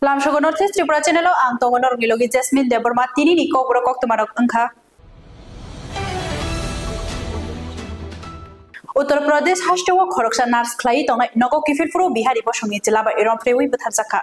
Lamshogo Northeast Tripura Channel ang tongonor gilogi Jasmine Deborma tini ni ko brokok tumanok angka. Uttar Pradesh hastawa khoroksa nars khlai tongai nogo kifilfuru bihari bosomni jilaba irom prewi butharjaka.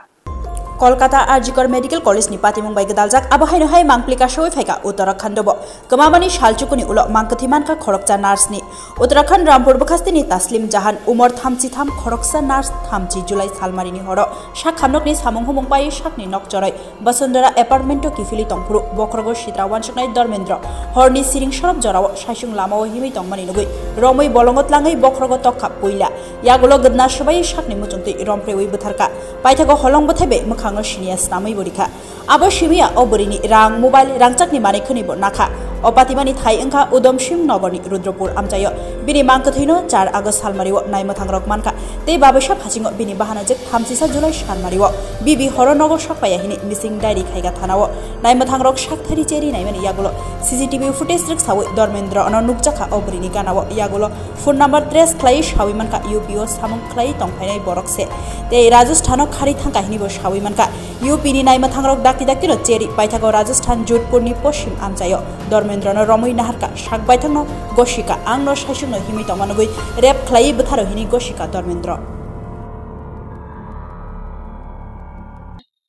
Kolkata Arjikor Medical College ni patimung bai gedaljak abahaino hai mangplika shoi phaika Uttarakhand bo kamamani shalchukuni ulo mangkathiman ka khorokcha nars ni Uttarakhand Rampur bukhasti ni Taslim Jahan umor thamchi tham khoroksa nars thamchi July salmari ni horo shak khamnok ni samung humung pai shak ni nok chorai Basundara apartment to kifili tongpuru bokhrogo Shitrawan shaknai Dharmendra horni siring shorop jorao shashung lamao himi tongmani nugui romoi bolongot langai bokhrogo tokkha puila yagulo gedna shobai shak ni muchungti romprewi butharka paithago holong bothebe mukhango sinias namai borika abo shimia oborini rang mobile rangchak ni mane khuni bo nakha opatimani thai angka udomshim nogorni Rudrapur amchayo bini mangkathino 4 August salmariwo naimathang rokmanka te babasha phasingo bini bahana je 30 July salmariwo bibi horonogo shakpaya hini missing diary khaiga thanawo naimathang rok shakthari cheri naimani yagulo CCTV footage rik sawi Dharmendra ono nukjaka oborini ganawo yagulo phone number trace khlai shawimanka UPO samung khlai tongphainai borokse te Rajasthan khari thangka hini bo shawimanka UP ni naimathang rok dakti no cheri paithago Rajasthan Jodhpur ni poshim amchayo Dharmendra no romoi naharka shak baithangno goshika angno shashungno himi tongmanugui rep khlai butharo hini goshika Dharmendra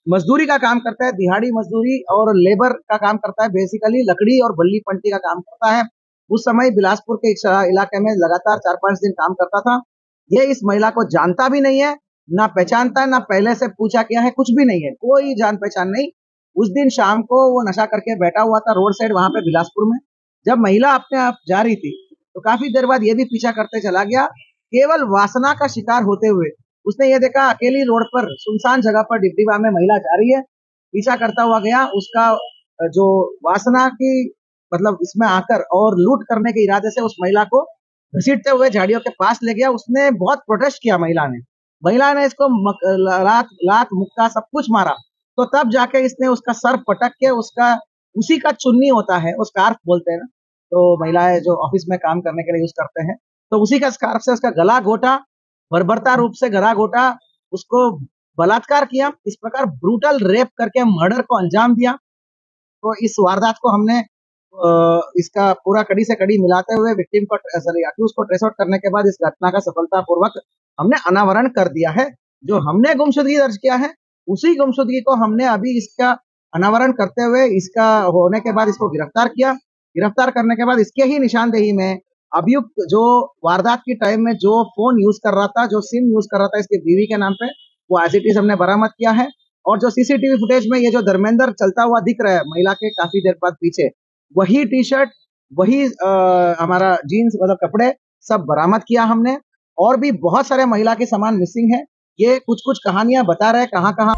मजदूरी का काम करता है, दिहाड़ी मजदूरी और labour का काम करता है। बेसिकली लकड़ी और बल्ली पंटी का काम करता है। उस समय बिलासपुर के इलाके में लगातार 4-5 दिन काम करता था। ये इस महिला को जानता भी नहीं है, ना पहचानता है, ना पहले से पूछा किया है, कुछ भी नहीं है, कोई जान पहचान नहीं। उस दिन शाम को वो नशा करके बैठा हुआ था रोड साइड वहां पे बिलासपुर में। जब महिला अपने आप जा रही थी तो काफी देर बाद ये भी पीछा करते चला गया। केवल वासना का शिकार होते हुए उसने ये देखा अकेली रोड पर सुनसान जगह पर डिब्डीबा में महिला जा रही है, पीछा करता हुआ गया। उसका जो वासना की मतलब इसमें आकर और लूट करने के इरादे से उस महिला को घसीटते हुए झाड़ियों के पास ले गया। उसने बहुत प्रोटेस्ट किया महिला ने इसको लात मुक्का सब कुछ मारा। तो तब जाके इसने उसका सर पटक के उसका उसी का चुन्नी होता है, वो स्कार्फ बोलते हैं ना, तो महिलाएं जो ऑफिस में काम करने के लिए यूज करते हैं, तो उसी का स्कार्फ से उसका गला घोटा, बर्बरता रूप से गला घोटा, उसको बलात्कार किया। इस प्रकार ब्रूटल रेप करके मर्डर को अंजाम दिया। तो इस वारदात को हमने इसका पूरा कड़ी से कड़ी मिलाते हुए विक्टिम को अक्यूज को ट्रेस आउट करने के बाद इस घटना का सफलतापूर्वक हमने अनावरण कर दिया है। जो हमने गुमशुदगी दर्ज किया है उसी गुमशुदगी को हमने अभी इसका अनावरण करते हुए इसका होने के बाद इसको गिरफ्तार किया। गिरफ्तार करने के बाद इसके ही निशानदेही में अभियुक्त जो वारदात की टाइम में जो फोन यूज कर रहा था, जो सिम यूज कर रहा था इसके बीवी के नाम पे, वो एज इट इज हमने बरामद किया है। और जो सीसीटीवी फुटेज में ये जो धर्मेंद्र चलता हुआ दिख रहा है महिला के काफी देर बाद पीछे, वही टी शर्ट, वही हमारा जीन्स मतलब कपड़े सब बरामद किया हमने। और भी बहुत सारे महिला के सामान मिसिंग है। ये कुछ कहानियां बता रहे हैं कहाँ कहाँ।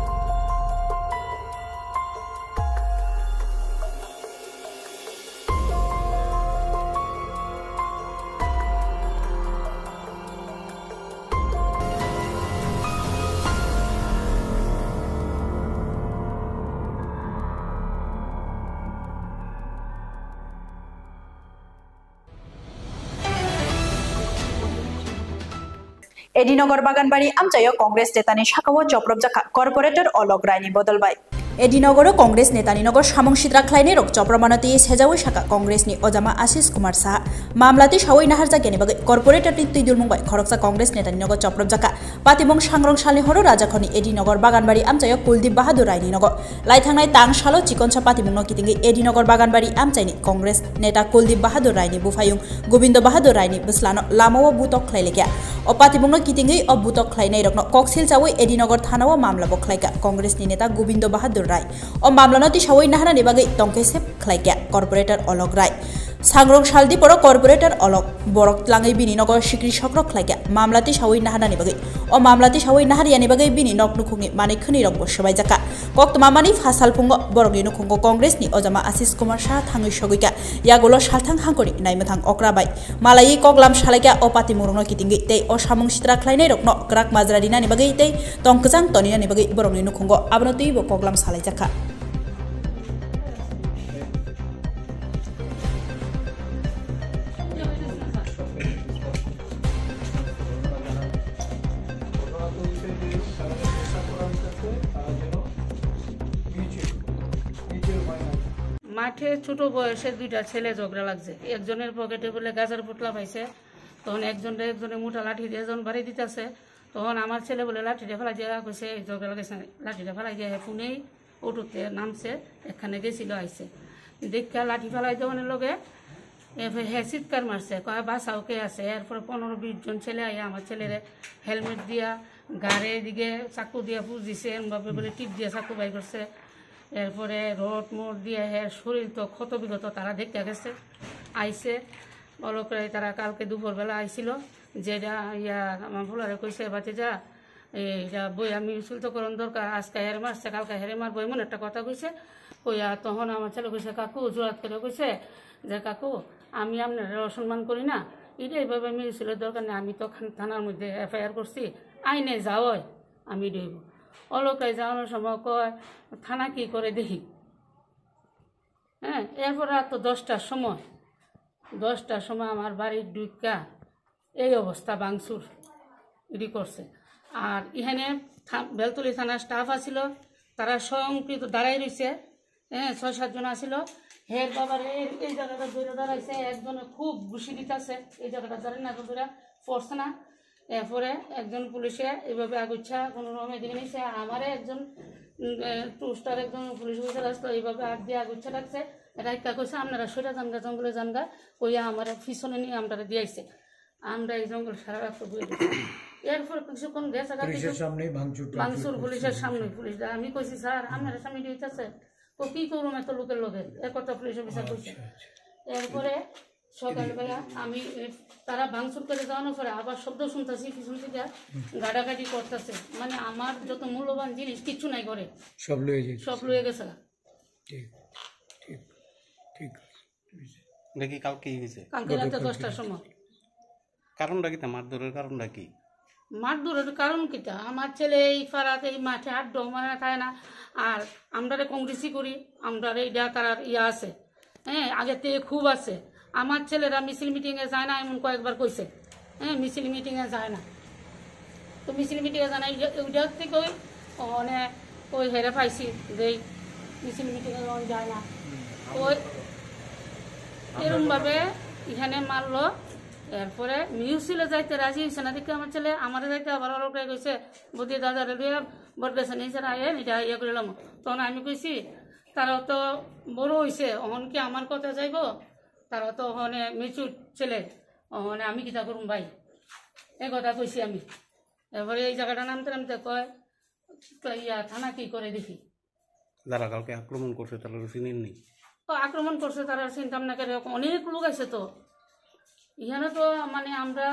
Edinogor Baganbari amchayo Congress netani shakawo joprop jaka corporator olog raini bodolbai Edinogor Congress netani nogor samung sidra khlaini rok jopromanoti sejawi shaka Congress ni Ojama Ashish Kumar Saha mamlati shawai naharja geni bagai corporator ni tuidul mungbai khoroksa Congress netani nogor joprop jaka patimong sangrong salni horo rajakhoni Edinogor Baganbari amchayo Kuldip Bahadur raini nogor laithangnai tang salo chikoncha patimong no kitingi Edinogor Baganbari amchaini Congress neta Kuldip Bahadur raini bufayung Gobindo Bahadur raini buslano lamawo butok khlailegya opatimong kitingi obutok khlainai rokno koksil chawi Edinogor thanawo mamla bo khlaika Congress ni neta Gobindo Bahadur Rai o mamla noti shawai nahana ni bagai tongkesep khlaika corporator Olog Rai sangrong saldi poro corporator Olog borok tlangai bini nogor sikri sokrok khlaika mamlati shawai nahana ni bagai o mamlati shawai nahari ani bagai bini nok nukhungi mane khuni rok bo sabai jaka kok tamamani fasal pungo borok ni nukhungo Congress ni Ojama Ashish Kumar Saha thangai sogoika yagulo salthang hangkori naimathang okrabai malai koklam salaika o pati murungno kitingi tei o samung sitra khlainai rokno krak majra dina ni bagai tei tongkjang tonina ni bagai borok ni nukhungo abono tui bo koklam salai jaka মাঠে ছোট বয়সে দুইটা ছেলে ঝগড়া লাগছে, একজনের পকেটে বলে গাছের পোটলা পাইছে, তখন একজনে মোটা লাঠি দিয়ে যখন বাড়ি দিতেছে, তখন আমার ছেলে বলে লাঠিটা ফেলাই দিয়ে কইছে ঝগড়া লাগাইছে, লাঠিটা ফেলাই দিয়ে ফোনেই অটোতে নামছে, এখানে গেছিল আইসে দেখা লাঠি ফেলাই দেওয়ানের লগে হ্যাঁ চিৎকার মারছে, কয় বাসাও কে আছে। এরপরে 15-20 জন ছেলে আইয়া আমার ছেলেরে হেলমেট দিয়া গাড়ে দিকে চাকু দিয়া পুষ দিছে, এমনভাবে বলে টিপ দিয়া চাকু বাই করছে। এরপরে রড মোট দিয়ে হ্যাঁ শরীর তো ক্ষত বিগত তারা দেখতে গেছে, আইসে অলপ করে তারা কালকে দুপুরবেলা আইছিল, যেটা আমার ভোলারে কইছে বাচ্চা যা এইটা বই আমি শুল্তকরণ দরকার, আজকে হেরে মারছে কালকে হেরে মারবো, এমন একটা কথা কইছে। কইয়া তখন আমার ছেলে কইছে কাকু জোরাত করে কইছে যে কাকু আমি আপনার অসম্মান করি না, এটা এইভাবে মিউজিলের দরকার নেই, আমি তো থানার মধ্যে FIR করছি, আইনে যাওয়াই আমি ডইব। অলকায় যাওয়ানোর সময় কয় থানা কি করে দেখি। হ্যাঁ, এরপর রাত 10টার সময় আমার বাড়ির ঢুকা এই অবস্থা ভাঙচুর এটি করছে। আর এখানে বেলতলি থানার স্টাফ আসিল, তারা স্বয়ংকৃত দাঁড়াই রয়েছে, হ্যাঁ 6-7 জন আসিল। হের বাবার এই জায়গাটা ধরে দাঁড়াইছে, একজনে খুব ঘুষি দিতেছে, এই জায়গাটা দাঁড়ায় না ধরে পড়ছে না। এরপরে একজন পুলিশে এইভাবে আগুচ্ছা কোনো রকম এদিকে নিয়েছে, আর আমারে একজন টুস্টার একজন পুলিশ অফিসার আসতো, এইভাবে আগ দিয়ে আগুচ্ছা রাখছে, রাইকা কইছে আপনারা সইটা জানগা জঙ্গলে জানগা, কইয়া আমার পিছনে নিয়ে আমরা দিয়েছে, আমরা এই জঙ্গল সারা রাখতে বয়ে দিচ্ছি। এরপর কিছুক্ষণ গেছে ভাঙচুর পুলিশের সামনে, পুলিশ আমি কইছি স্যার আপনারা সামনে দিতেছে, তো কি করুম এত লোকের লোকের একথা পুলিশ অফিসার কইছে। এরপরে সকালবেলা আমি তারা ভাঙচুর করে যাওয়ানোর পরে আবার শব্দ শুনতেছি পিছন থেকে গাড়াগাড়ি করতেছে, মানে আমার যত মূল্যবান জিনিস কিচ্ছু নাই করে সব লয়ে গেছে। কালকে রাতে 10টার সময়। কারণটা কি মারধরের কারণটা কি? মারধরের কারণ কিটা, আমার ছেলে এই পাড়াতে এই মাঠে আড্ডা মানে খায় না, আর আমরা কংগ্রেসই করি, আমরা এইটা তার আছে, হ্যাঁ আগের থেকে খুব আছে। আমার ছেলেরা মিছিল মিটিংয়ে যায় না এমন কয়েকবার কইছে, হ্যাঁ মিছিল মিটিংয়ে যায় না, তো মিছিল মিটিংয়ে যায় না ওইটার থেকে মানে ওই হেরে পাইছি যে মিছিল মিটিংয়ে যায় না, ওই এরকমভাবে এখানে মারলো। এরপরে মিউজিলে যাইতে রাজি হয়েছে না দেখে আমার ছেলে আমার যাইতে আবার অলপ কইছে বদি দাদা লইয়া বড় গেছে নিয়েছে আয়েন এটা ইয়ে করলাম। তখন আমি কইছি তারা তো বড় হয়েছে, অহন কি আমার কথা যাইব, তারা তো ওখানে মিচুর ছেলে, ওখানে আমি কিতা করুম ভাই, এই কথা কইছি আমি। এরপরে এই জায়গাটা নামতে নামতে কয় থানা কি করে দেখি। যারা কালকে আক্রমণ করছে তারা চিনেন নি? আক্রমণ করছে তারা চিন্তাম না করে, অনেক লোক আছে তো এখানে, তো মানে আমরা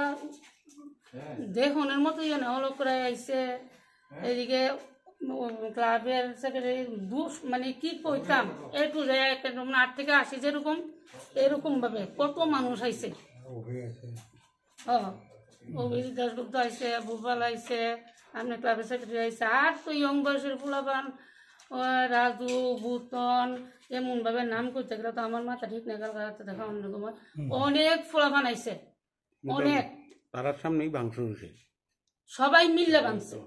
দেখনের মতো এখানে অলক করে আইসে। এদিকে ক্লাবের সেক্রেটারি মানে কি কইতাম একটু যায় 8 থেকে 80 যেরকম এরকম ভাবে কত মানুষ আইসে, অভিজিৎ দাসগুপ্ত আইসে, ভূপাল আইসে, আপনার ক্লাবের সেক্রেটারি আইসে, আর তো ইয়ং বয়সের ফুলাবান রাজু বুতন এমন ভাবে নাম করতে গেলে তো আমার মাথা ঠিক নেই, কালকে দেখা অন্যরকম অনেক ফুলাবান আইসে, অনেক তার সামনেই ভাঙচুর হয়েছে, সবাই মিল্লা ভাঙছে,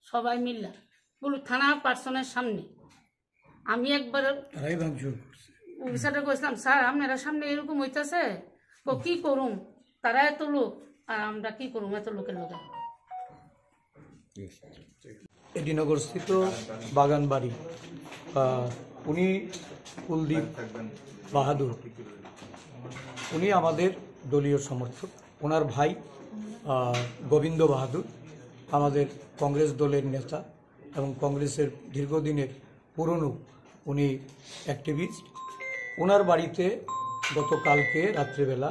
সবাই মিল্লা বলু থানা পার্সনের সামনে। আমি একবার অফিসারটা কইছিলাম স্যার আপনারা সামনে এরকম হইতেছে, তো কি করুম, তারা এত লোক আর আমরা কি করুম এত লোকের লোক। এডিনগর স্থিত বাগানবাড়ি, উনি কুলদীপ বাহাদুর, উনি আমাদের দলীয় সমর্থক। ওনার ভাই গোবিন্দ বাহাদুর আমাদের কংগ্রেস দলের নেতা এবং কংগ্রেসের দীর্ঘদিনের পুরনো উনি অ্যাক্টিভিস্ট। ওনার বাড়িতে গতকালকে রাত্রেবেলা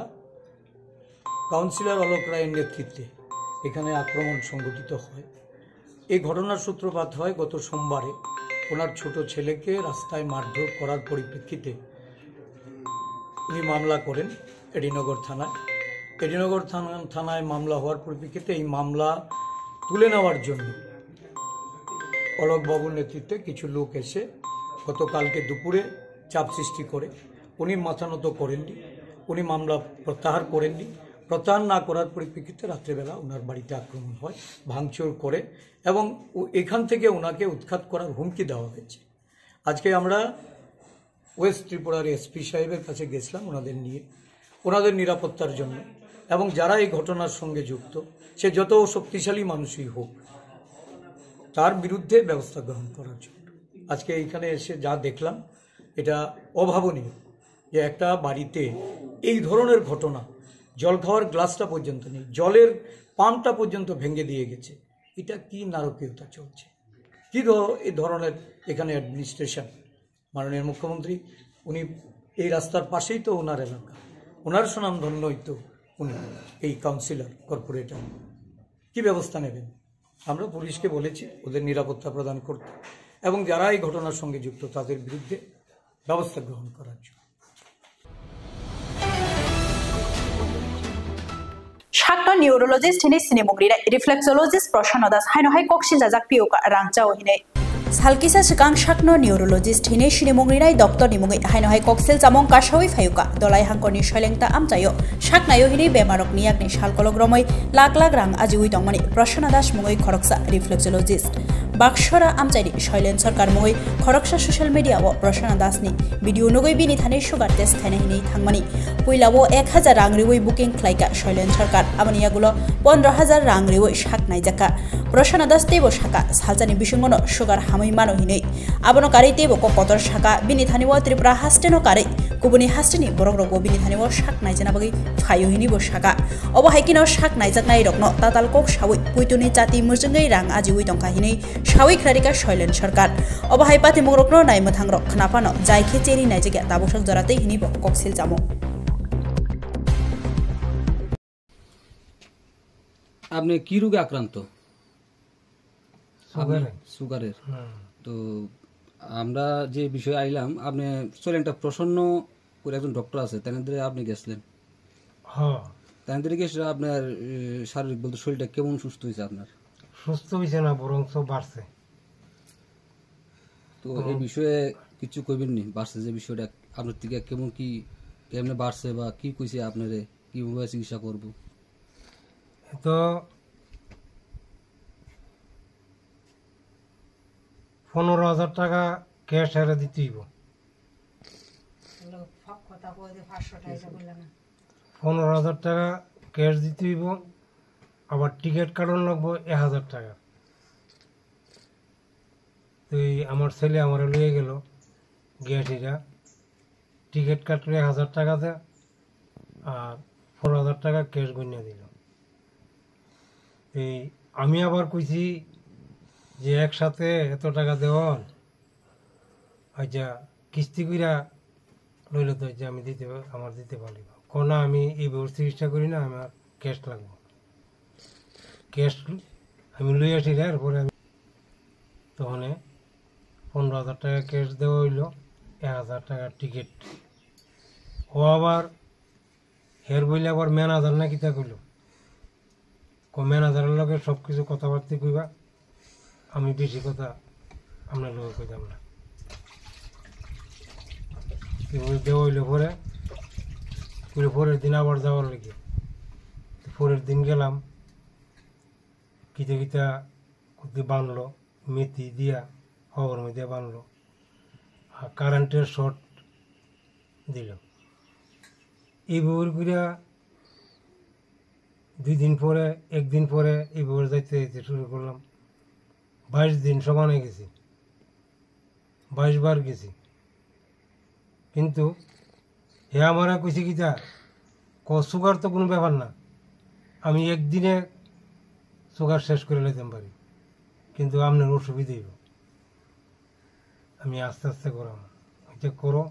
কাউন্সিলর অলোক রায়ের নেতৃত্বে এখানে আক্রমণ সংঘটিত হয়। এই ঘটনার সূত্রপাত হয় গত সোমবারে। ওনার ছোট ছেলেকে রাস্তায় মারধর করার পরিপ্রেক্ষিতে উনি মামলা করেন এডিনগর থানায়। এডিনগর থানায় মামলা হওয়ার পরিপ্রেক্ষিতে এই মামলা তুলে নেওয়ার জন্য অলোকবাবুর নেতৃত্বে কিছু লোক এসে গতকালকে দুপুরে চাপ সৃষ্টি করে উনি মাথা নত করেননি, উনি মামলা প্রত্যাহার করেননি। প্রত্যাহার না করার পরিপ্রেক্ষিতে রাত্রেবেলা ওনার বাড়িতে আক্রমণ হয়, ভাঙচুর করে এবং এখান থেকে ওনাকে উৎখাত করার হুমকি দেওয়া হয়েছে। আজকে আমরা ওয়েস্ট ত্রিপুরার এসপি সাহেবের কাছে গেছিলাম ওনাদের নিয়ে, ওনাদের নিরাপত্তার জন্য, এবং যারা এই ঘটনার সঙ্গে যুক্ত সে যত শক্তিশালী মানুষই হোক তার বিরুদ্ধে ব্যবস্থা গ্রহণ করার জন্য। আজকে এইখানে এসে যা দেখলাম এটা অভাবনীয় যে একটা বাড়িতে এই ধরনের ঘটনা, জল খাওয়ার গ্লাসটা পর্যন্ত নেই, জলের পাম্পটা পর্যন্ত ভেঙে দিয়ে গেছে। এটা কি নারকীয়তা চলছে, কি এই ধরনের এখানে অ্যাডমিনিস্ট্রেশন। মাননীয় মুখ্যমন্ত্রী উনি এই রাস্তার পাশেই তো ওনার এলাকা, ওনার সুনামধন্যই তো উনি এই কাউন্সিলর কর্পোরেটর, কি ব্যবস্থা নেবেন? আমরা পুলিশকে বলেছি ওদের নিরাপত্তা প্রদান করতে এবং যারা এই ঘটনার সঙ্গে যুক্ত তাদের বিরুদ্ধে ব্যবস্থা গ্রহণ করার জন্য। Shakta neurologist hini sinemogri reflexologist Prashana Das haino hai kokshil jajak piuka rangchao hine Salkisa sekang shakno neurologist hine sinemogri nai doctor nimungi haino hai koksil jamong kashawi phayuka dolai hangkoni shoilengta amchayo shaknayo hine bemarok niyakni shalkologromoi lak lak rang ajiwi tongmani Prashana Das mungoi khoroksa reflexologist Bakshara amchairi Shailen Sarkar mungoi khoroksa social media o Prashana Das ni video nugoi bini thane sugar test thane hine thangmani puilabo 1000 rang riwoi booking khlaika Shailen Sarkar amani yagulo 15000 rang riwoi shaknai jaka Prashana Das tebo shaka saljani bisungono sugar hamoi mano hine abono kari tebo ko kotor shaka bini thane wo Tripura hasteno kare kubuni hasteni borogrog bini thane wo shaknai jana bagi phayo hini bo shaka obo haikino shaknai jaknai rokno tatal kok shawoi puituni jati mujungai rang ajiwi tongka hine Shawi Klarika Shailen Sarkar obo hai pati mugrokno nai muthang rok khnapano jai khe cheri nai jega tabosok jorate hini bo koksil jamo আপনি কি রোগে আক্রান্ত? সুগারের। তো আমরা যে বিষয়ে আইলাম, আপনি চলেন একটা প্রসন্ন করে একজন ডক্টর আছে, তাদের আপনি গেছিলেন। হ্যাঁ, তাদের গেছে আপনার শারীরিক বলতে শরীরটা কেমন সুস্থ হয়েছে? আপনার সুস্থ হয়েছে না, বরং বাড়ছে। তো এই বিষয়ে কিছু কইবেন নি? বাড়ছে যে বিষয়টা আপনার থেকে কেমন কি কেমনে বাড়ছে বা কি কইছে আপনারে, কিভাবে চিকিৎসা করব? তো 15,000 টাকা ক্যাশ হারে দিতে হইব। 15,000 টাকা ক্যাশ দিতে হইব, আবার টিকিট কাটন লাগবো 1000 টাকা। তো আমার ছেলে আমার লইয়ে গেল গিয়াটিরা, টিকিট কাটলে 1000 টাকাতে আর 4,000 টাকা ক্যাশ গণিয়ে দিল। এই আমি আবার কইছি যে একসাথে এত টাকা দেওয়ান, আচ্ছা কিস্তি কইরা লইলে তো যে আমি আমার দিতে পারি না, আমি এইভাবে চিকিৎসা করি না, আমার ক্যাশ লাগবে। ক্যাশ আমি লই আসি, এরপরে আমি তখন 15,000 টাকা ক্যাশ দেওয়া হইলো, 1000 টাকা টিকিট। ও আবার হের বইলে আবার ম্যানেজার না কিতা কইল, ম্যানেজারের লগে সব কিছু কথাবার্তা কইবা, আমি বেশি কথা আপনার লগে কইতাম না। দেওয়া হইলো পরে পরের দিন আবার যাওয়ার লেগে, পরের দিন গেলাম, কিতা কিতা বানলো, মেথি দিয়া খবর মেথি বানলো, আর কারেন্টের শর্ট দিল। এই ব্যবহার করিয়া 2 দিন পরে, 1 দিন পরে এই ব্যবহার যাইতে যাইতে শুরু করলাম। 22 দিন সমানে গেছি, 22 বার গেছি। কিন্তু হে আমার কইছে কিতা সুগার তো কোনো ব্যাপার না, আমি একদিনে সুগার শেষ করে লইতে পারি, কিন্তু আপনার অসুবিধা হইব, আমি আস্তে আস্তে করাম। ওইটা করো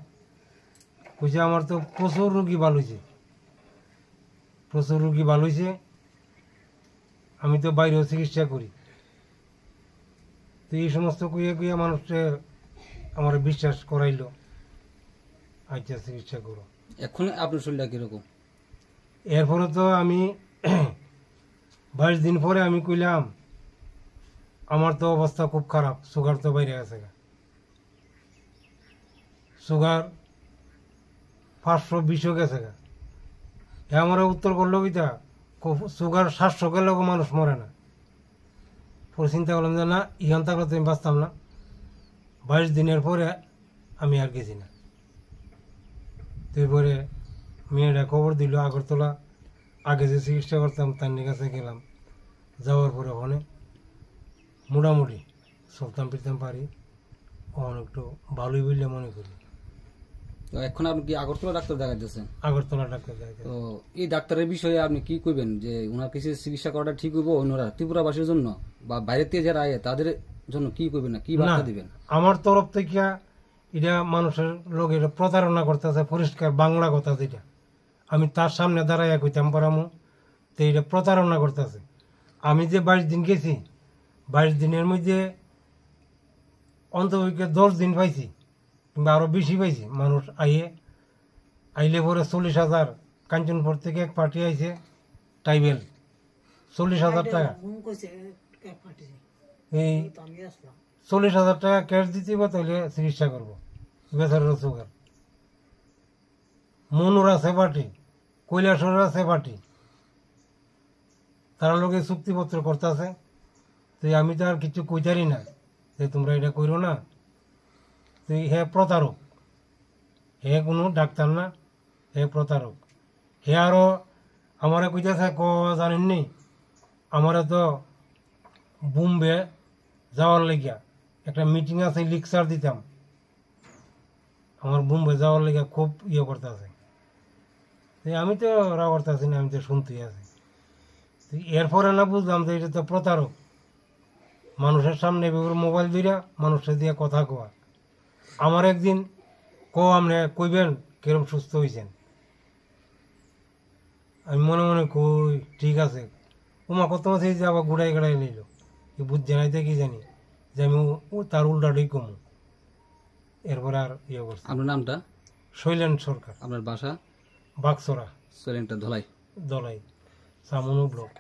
কইছে, আমার তো প্রচুর রোগী ভালো হয়েছে, প্রচুর রোগী ভালো হয়েছে, আমি তো বাইরেও চিকিৎসা করি। তো এই সমস্ত কইয়া কইয়া মানুষের আমার বিশ্বাস করাইলো, আচ্ছা চিকিৎসা করো। এখন আপনার শরীরটা কিরকম? এরপরে তো আমি 22 দিন পরে আমি কইলাম আমার তো অবস্থা খুব খারাপ, সুগার তো বাইরে গেছে, সুগার 520 গেছে। আমার উত্তর করলো কিতা, সুগার 700 গেলেও মানুষ মরে না। পরে চিন্তা করলাম যে না, ইহান থাকলে তো আমি বাঁচতাম না। 22 দিনের পরে আমি আর গেছি না, তো এরপরে মেয়েরা খবর দিল আগরতলা আগে যে চিকিৎসা করতাম তার কাছে গেলাম, যাওয়ার পরে ওখানে মোটামুটি চলতাম ফিরতাম পারি, ওখানে একটু ভালোই বললে মনে করি। তো এখন আপনি কি আগরতলা ডাক্তার দেখাইতেছেন? আগরতলা ডাক্তার দেখাইতে। তো এই ডাক্তারের বিষয়ে আপনি কি কইবেন যে ওনার কিছু চিকিৎসা করাটা ঠিক হইব অন্যরা ত্রিপুরাবাসীর জন্য বা বাইরে থেকে যারা আয় তাদের জন্য কি কইবেন না কি বার্তা দিবেন? আমার তরফ থেকে এটা মানুষের লোক এটা প্রতারণা করতেছে, পরিষ্কার বাংলা কথা যেটা আমি তার সামনে দাঁড়াইয়া কইতাম পারামু, তো এটা প্রতারণা করতেছে। আমি যে 22 দিন গেছি, 22 দিনের মধ্যে অন্তপক্ষে 10 দিন পাইছি কিংবা আরো বেশি পাইছি। মানুষ আইলে পরে 40,000 কাঞ্চনপুর থেকে এক পার্টি আইছে টাইবেল, 40,000 টাকা। এই 40,000 টাকা ক্যাশ দিতে বা তাহলে চিকিৎসা করবো বেচারের সুগার। মনুর আছে পার্টি, কৈলাসর আছে পার্টি, তারা লোকে চুক্তিপত্র করতেছে। তো আমি তো আর কিছু কইতারি না যে তোমরা এটা করো না। তো হে প্রতারক, হে কোনো ডাক্তার না, হে প্রতারক। হে আরো আমারে কইতেছে জানেননি আমারে তো বোম্বে যাওয়ার লাগিয়া একটা মিটিং আছে, লেকচার দিতাম, আমার বোম্বে যাওয়ার লাগিয়া খুব ইয়ে করতেছে। আমি তো ওরা করতেছি না, আমি তো শুনতেই আছি। এরপরে না বুঝলাম যে এটা তো প্রতারক, মানুষের সামনে মোবাইল দিয়া মানুষের দিয়ে কথা কোয়া। আমার একদিন আপনি কইবেন কিরম সুস্থ হয়েছেন, আমি মনে মনে কই ঠিক আছে। ওমা কত মাসে যে আবার গুড়াই গাড়াই নিল, বুঝছে না কি জানি যে আমি তার উল্টাটাই কমু। এরপরে আর ইয়ে করছি। আপনার নামটা? শৈলেন সরকার। আপনার বাসা? বাক্সরা, শৈলেনটা ধলাই, দলাই, সামনু ব্লক।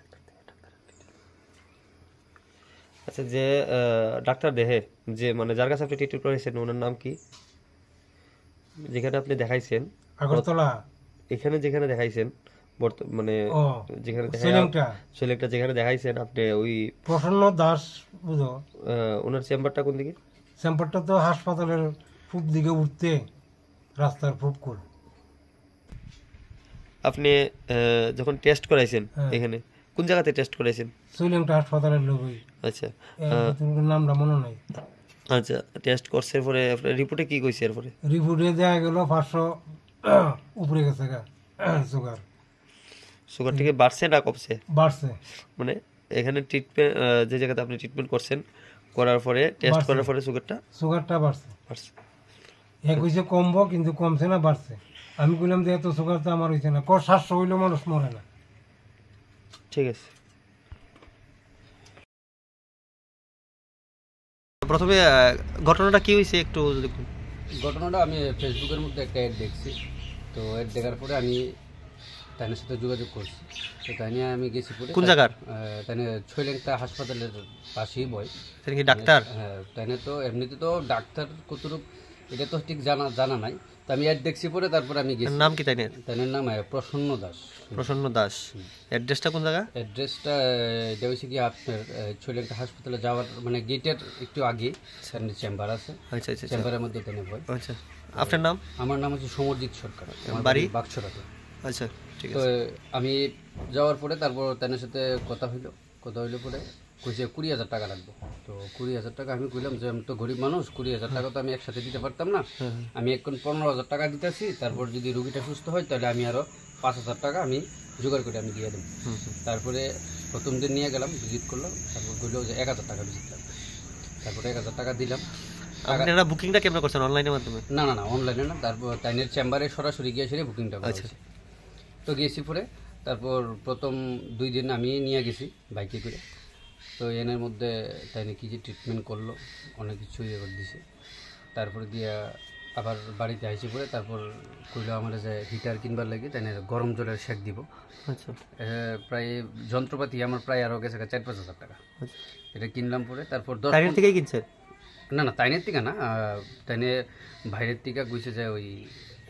আচ্ছা, যে ডাক্তার দেহে যে মানে যার কাছে আপনি ট্রিটমেন্ট করেছেন ওনার নাম কি? যেখানে আপনি দেখাইছেন আগরতলা, এখানে যেখানে দেখাইছেন মানে যেখানে সিলেক্টটা যেখানে দেখাইছেন আপনি ওই প্রসন্ন দাস বুঝো, ওনার চেম্বারটা কোন দিকে? চেম্বারটা তো হাসপাতালের পূব দিকে উঠতে, রাস্তার পূব কোণ। আপনি যখন টেস্ট করাইছেন এখানে কোন জায়গাতে টেস্ট করাইছেন? সুইলেমটা হাসপাতালের লোকই। আচ্ছা, নামটা মনে নাই। আচ্ছা, টেস্ট করছে পরে আপনার রিপোর্টে কি কইছে? এরপরে রিপোর্টে দেখা গেল 500 উপরে গেছে সুগার। সুগার থেকে বাড়ছে না কমছে? বাড়ছে। মানে এখানে ট্রিটমেন্ট যে জায়গাতে আপনি ট্রিটমেন্ট করছেন করার পরে টেস্ট করার পরে সুগারটা বাড়ছে। এ কইছে কমবো, কিন্তু কমছে না, বাড়ছে। আমি কইলাম যে এত সুগার তো আমার হইছে না। 700 হইলেও মানুষ মরে না। ঠিক আছে। প্রথমে ঘটনাটা কি হয়েছে একটু দেখুন। ঘটনাটা আমি ফেসবুকের মধ্যে একটা অ্যাড দেখছি, তো অ্যাড দেখার পরে আমি তাদের সাথে যোগাযোগ করছি। তো তাই নিয়ে আমি গেছি পরে। কোন জায়গার? তাই ছৈলেংটা হাসপাতালের পাশেই বয়। তাই কি ডাক্তার? হ্যাঁ, তাই তো এমনিতে তো ডাক্তার কতটুকু এটা তো ঠিক জানা নাই। তো আমি অ্যাড দেখছি পরে, তারপরে আমি গেছি। নাম কি তাই নাম? প্রসন্ন দাস। প্রসন্ন দাস। অ্যাড্রেসটা কোন জায়গা? অ্যাড্রেসটা এটা হচ্ছে কি আপনার ছৈলেংটা হাসপাতালে যাওয়ার মানে গেটের একটু আগে চেম্বার আছে। আচ্ছা আচ্ছা, চেম্বারের মধ্যে তাই বয়। আচ্ছা, আপনার নাম? আমার নাম হচ্ছে সমরজিৎ সরকার, বাড়ি বাক্সরাতে। আচ্ছা, ঠিক তো আছে। আমি যাওয়ার পরে তারপর তাদের সাথে কথা হইলো পরে কইছে 20,000 টাকা লাগবে। তো 20,000 টাকা আমি কইলাম যে আমি তো গরিব মানুষ, 20,000 টাকা তো আমি একসাথে দিতে পারতাম না। আমি এখন 15,000 টাকা দিতেছি, তারপর যদি রোগীটা সুস্থ হয় তাহলে আমি আরো 5,000 টাকা আমি জোগাড় করে আমি দিয়ে দেবো। তারপরে প্রথম দিন নিয়ে গেলাম, ভিজিট করলাম, তারপর কইলো যে 1,000 টাকা ভিজিট লাগবে। তারপরে 1,000 টাকা দিলাম। আপনারা বুকিংটা কেমন করছেন? অনলাইনের মাধ্যমে? না, অনলাইনে না। তারপর তাইনের চেম্বারে সরাসরি গিয়ে সেরে বুকিংটা করেছি। তো গিয়েছি পরে, তারপর প্রথম 2 দিন আমি নিয়ে গেছি বাইকে করে। তো এনের মধ্যে তাই কি যে ট্রিটমেন্ট করলো, অনেক কিছু ইয়ে করে দিছে। তারপরে দিয়ে আবার বাড়িতে আইসি পরে তারপর কইলো আমার যে হিটার কিনবার লাগে, তাই গরম জলের সেক দিব। আচ্ছা, প্রায় যন্ত্রপাতি আমার প্রায় আরও গেছে 4-5 হাজার টাকা। এটা কিনলাম পরে। তারপর তাইনের থেকেই কিনছেন? না, তাইনের থেকে না, তাইনে বাইরের থেকে গুইছে যে ওই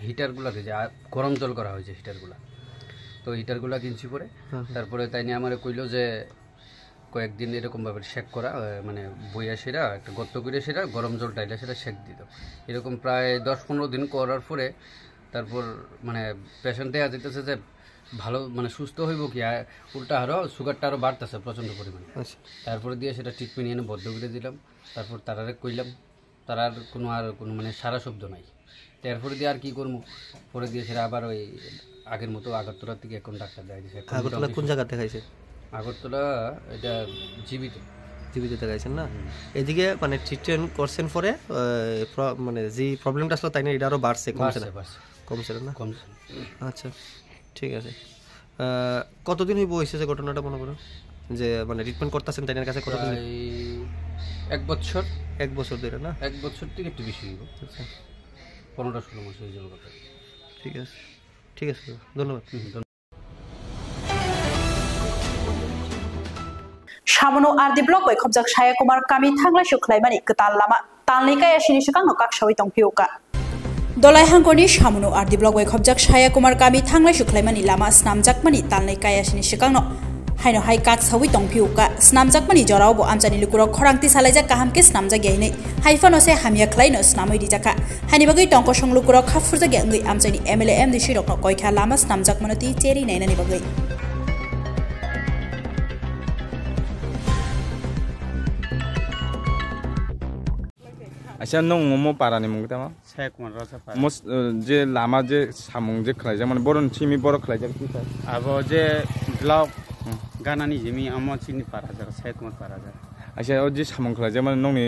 হিটারগুলোকে যে গরম জল করা হয়েছে হিটারগুলা, তো হিটারগুলা কিনছি পরে। তারপরে তাইনে আমার কইলো যে কয়েকদিন এরকমভাবে শেক করা, মানে বইয়া সেরা একটা গর্ত করে সেরা গরম জল ডাইলে সেটা শেক দিত। এরকম প্রায় 10-15 দিন করার পরে তারপর মানে পেশেন্টে যেতেছে যে ভালো মানে সুস্থ হইব কি উল্টা আরও সুগারটা আরও বাড়তেছে প্রচণ্ড পরিমাণে। আচ্ছা তারপরে দিয়ে সেটা ট্রিটমেন্ট এনে বদ্ধ করে দিলাম। তারপর তারারে কইলাম, তারার কোনো মানে সারা শব্দ নাই। তারপরে দিয়ে আর কি করবো, পরে দিয়ে সেটা আবার ওই আগের মতো আগরতলার থেকে এখন ডাক্তার দেখাই দিয়েছে। আগরতলা কোন জায়গা দেখাইছে? আগরতলা এটা জীবিত দেখাইছেন না? এদিকে মানে ট্রিটমেন্ট করছেন পরে মানে যে প্রবলেমটা আসলো তাই না এটা আরও বাড়ছে, কমছে না? কমছে। আচ্ছা ঠিক আছে। কতদিন হইব হয়েছে যে ঘটনাটা মনে করেন যে মানে ট্রিটমেন্ট করতেছেন তাই কাছে? কতদিন? 1 বছর। 1 বছর ধরে না? 1 বছর থেকে একটু বেশি হইব। আচ্ছা 15-16 মাস হয়ে যাবে কথা। ঠিক আছে ধন্যবাদ। সামনো আরদি block bai khobjak Shaya Kumar Kami thanglai shuklaimani ketal lama talnikai asini sikang no kaksawi tongpiuka Dolai hangkoni samono ardi blok bai khobjak Shaya Kumar Kami thanglai shuklaimani lama snamjakmani talnikai asini sikang no haino hai kaksawi tongpiuka snamjakmani jorao bo amjani lukuro khorangti salaijak kahamke snamjak yaini haifano se hamia khlaino snamoi dijaka hani bagai tongko songlukuro khafurja gyangi amjani MLA MDC rokno koikha lama snamjakmanoti cheri nainani bagai আচ্ছা নং মো পারানি মুগতা মা Shaya Kumar Raja Para. মস যে লামা যে সামুং যে খাইজা মানে বড় চিমি বড় খাইজা কি sir Abo je blog ganani jemi amo chini para jara Shaya Kumar para jara. আচ্ছা ও যে সামুং খাইজা মানে নংনি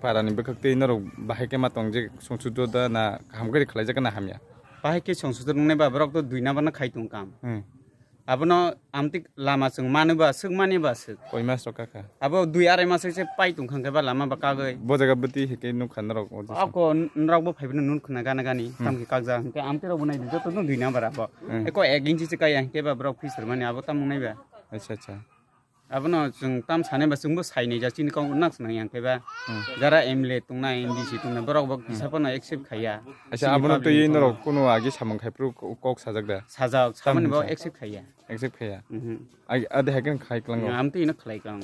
পারানি বেকতে নর বাহাইকে মাতং যে সংসুদ দা না হামগরি খাইজা না হামিয়া Bahai ke songsudar nune ba brok to duina bana khaitung kam. Abono amtik lama sung manuba sung maniba sung. কই মাস টাকা Abo 2-2.5 mas se pai tung khang ba lama ba kagai. বজাগা বতি হেকে নু খানর Ako nrok bo phaibna nun khna gana gani tamki kagja ke amte ro bunai di joto no duina bara ba. Eko 1 inch se kai ke ba brok fisar mani abo tam nai ba. আচ্ছা আচ্ছা Abono sung tam sane ba sung bo sainai ja chin kong nak nang yang ke ba. Jara MLA tungna NDC tungna brok bo kisapona accept khaya. আচ্ছা আপন তো এই নর কোনো আগে সামুং খাইপ্রু কক সাজাগদা Saja samani bo accept khaya. Exact খাইয়া আই আদে হেকেন খাইক্লাং Amte ina khlai kang.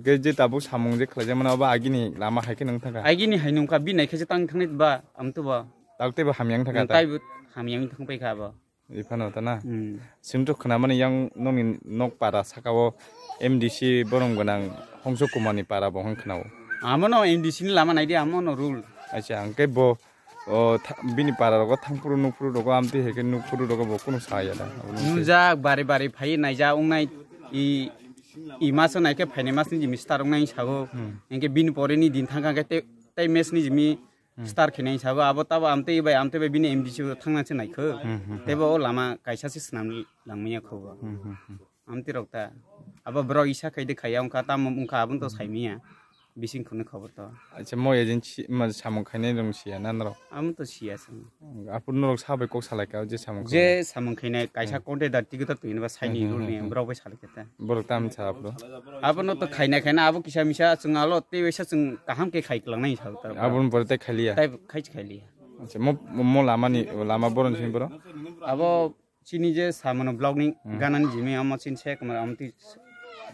গেজে তাবু সামুং যে খাইজা মানে আবা আগিনি লামা হাইকে নং থাকা Aigini hainung ka binai khaje tang thangnai ba amtu ba. তাকতে বা হামিয়াং থাকা তা Tai bu hamiang thang pai kha ba. ইফানো তা না সিমটো খনা মানে ইয়াং নংনি নক পারা সাকাও এমডিসি বরং গনাং হংস কুমানি পারা বহং খনাও Amono NDC ni lama nai dia amono rule. আচ্ছা আংকে ব ও বিনি পারা রগ থাংপুরু নুপুরু রগ আমতি হেকে নুপুরু রগ ব কোনো সায়া দা Nuja bare bare phai naija ongnai i maso nai ke phaine mas ni jimi star ongnai sago engke bin pore ni din thanga ke tai mes ni jimi star khenai sago abo taba amte bai bin MDC thangna che nai kho tebo lama kaisa se snam langmiya khoba amti rokta abo bro isa khaide khaya ongka tam ongka abun to saimiya bising khone khabar to আচ্ছা মই agency মানে সামুং খাইনে রংসিয়া না নর am to siya sang আপুন নর সাবে cock সালাইকা যে সামুং je samung khaine kaisa konte dar tigota tuin ba saini rule ni bro bai salaketa বড় তাম ছা আপলো Abono to khaina abo kisa misa chungalo te wesa chung kaham ke khaiklang nai chau tar আবুন পরতে Khalia tai khaili আচ্ছা মো লামানি লামা বরন scene বড় abo chini je samono blogging ganani jimi amo chin se kamar amti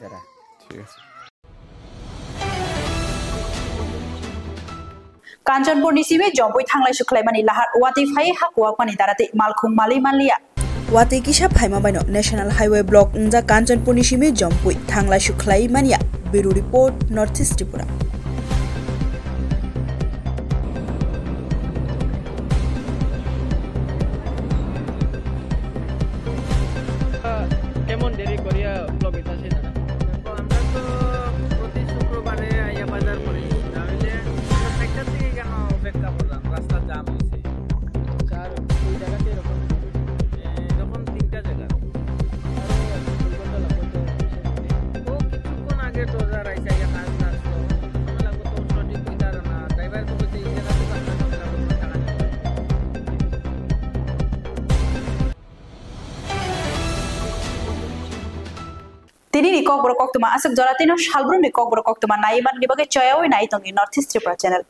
jara ঠিক আছে Kanchanpur ni sibe jomboi thanglai shuklaimani lahar wati phai hakwa pani darate malkhung mali manlia wati kisha phaima baino national highway block unja Kanchanpur ni sibe jomboi thanglai shuklaimania bureau report North East Tripura কেমন দেরি করিয়া blog এটা আছে না আমরা তো প্রতি শুক্রবারে আইয়া বাজার করি তাহলে একটা থেকে কেন অপেক্ষা করলাম রাস্তা জাম হয়েছে চার ওই জায়গাতে এরকম এরকম 3টা জায়গা ও কিছুক্ষণ আগে ডোজার আইসা ইয়া কাজ না আসলো ঝামেলা কত সঠিক কইতার না ড্রাইভার তো বলতে এই জায়গা থেকে আমরা ঝামেলা করতে টাকা নিতে Tini ni kok borok tuma asuk joratino shalbrun ni kok borok tuma naiman ni bagai choyawi nai tongi North East Tripura channel